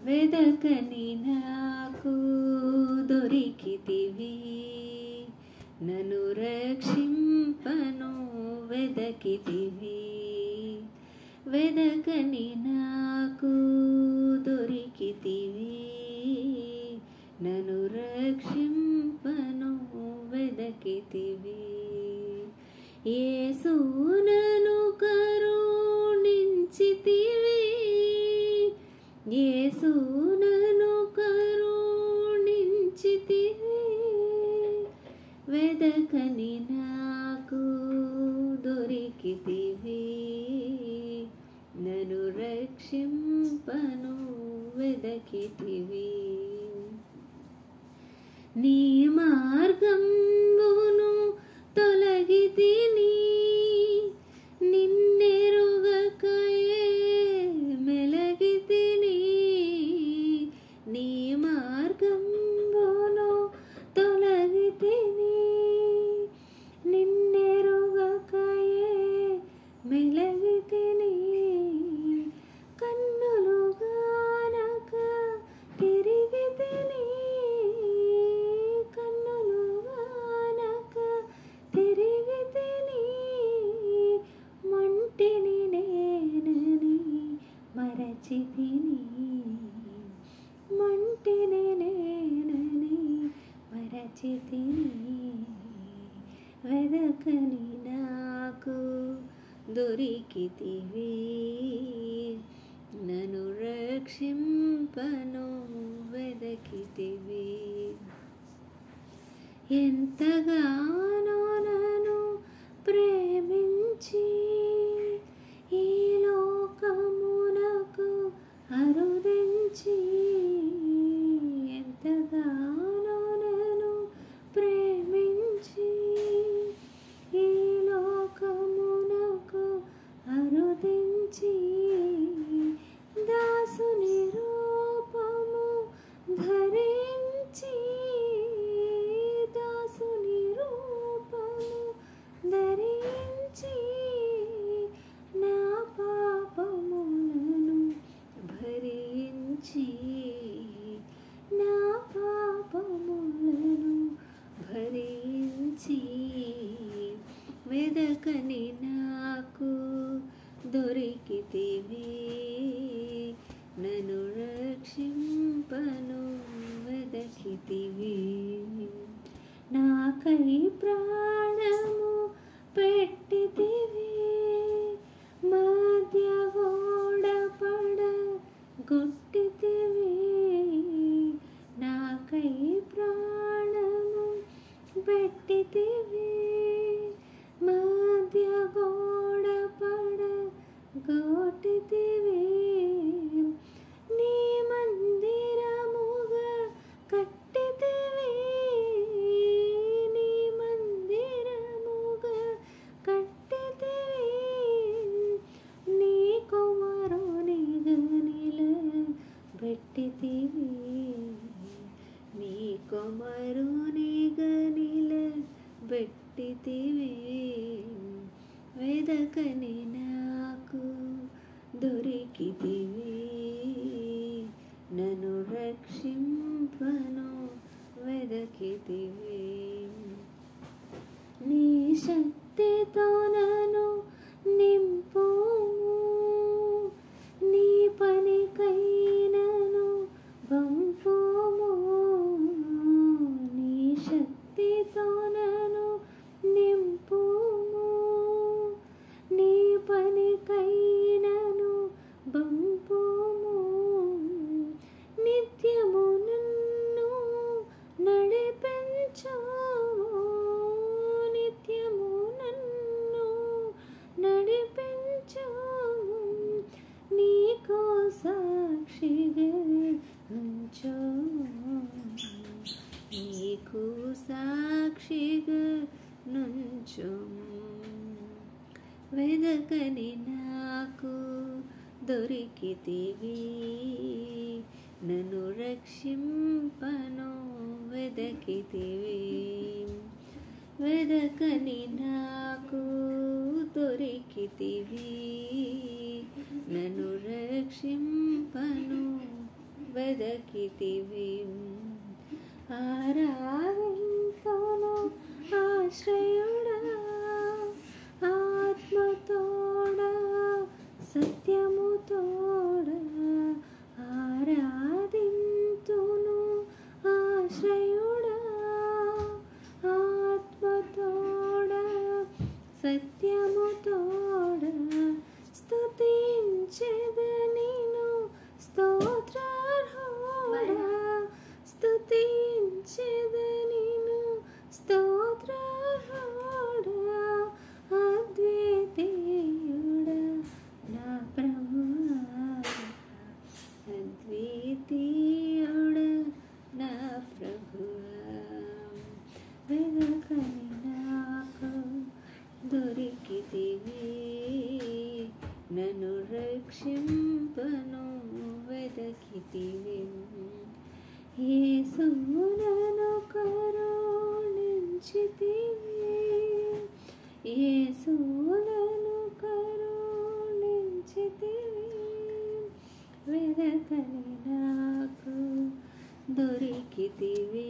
వెదకని నాకు దొరికితివి, నన్ను రక్షింపను వెదకితివి. వెదకని నాకు దొరికితివి, నన్ను రక్షింపను వెదకితివి. యేసు నన్ను కరుణించితివి, యేసు నన్ను కరుణించితివి. వెదకని నాకు దొరికితివి, నన్ను రక్షింపను వెదకితివి. నీ మార్గంబును తొలగితిని, నిన్నెరుగకయే మెలగితిని. నీ మార్గంబును తొలగితిని, నిన్నెరుగకయే మెలగితిని. కన్నులు గానక తిరిగితిని, కన్నులు గానక తిరిగితిని. మంటిని నేనని మరచితిని, మంటిని నేనని మరచితిని. వెదకని నాకు దొరికితివి, నన్ను రక్షింపను వెదకితివి. ఎంతగానో నన్ను ప్రేమించి ఈ లోకమునకు అరుదించి, ఎంతగానో నన్ను ప్రేమించి ఈ లోకమునకు అరుదించి. దాసుని రూపము ధరించి, దాసుని రూపము ధరించి. నా పాపములను భరించి, నా పాపములను భరించి. వెదకని నాకు దొరికితివి, నన్ను రక్షింపను వెదకితివి. నాకై ప్రాణము పెట్టితివి, మధ్య గోడ పడ గొట్టితివి. నాకై ప్రాణము పెట్టితివి, మధ్య గోడ పడ గొట్టితివి. నీ మందిరముగా కట్టితివి, నీ మందిరముగా కట్టితివి. నీ కుమారునిగా నిలబెట్టితివి, నీ కుమారునిగా నిలబెట్టితివి. వెదకని నాకు దొరికితివి, నన్ను రక్షింపను వెదకితివి. నీ శక్తితో నన్ను నింపుము, నీ పనికైనను పంపుము. నీ శక్తితో నన్ను నింపుము, నీ పనికైనను పంపుము. నిత్యము నన్ను నడిపించు, నిత్యము నన్ను నడిపించు. నీకు సాక్షిగా నుంచు, నీకు సాక్షిగా నుంచు. వెదకని నాకు దొరికితివి, నన్ను రక్షింపను వెదకితివి. వెదకని నాకు దొరికితివి, నన్ను రక్షింపను వెదకితివి ఆరాధింతును ఆశ్రయుడా ఆత్మతోడా సత్యము తోడా ఆరాధింతును ఆశ్రయుడా ఆత్మతోడా సత్యము తోడా స్తుతించెదనిను స్తోత్రార్హుడా స్తుతించెదనిను స్తోత్రార్హుడా అద్వితీయుడా నా ప్రభువా అద్వితీయుడా నా ప్రభువా వెదకని నాకు దొరికితివి నన్ను రక్షింపను వెదకితివి యేసువు నన్ను కరుణించితివి యేసువు నన్ను కరుణించితివి వెదకని నాకు దొరికితివి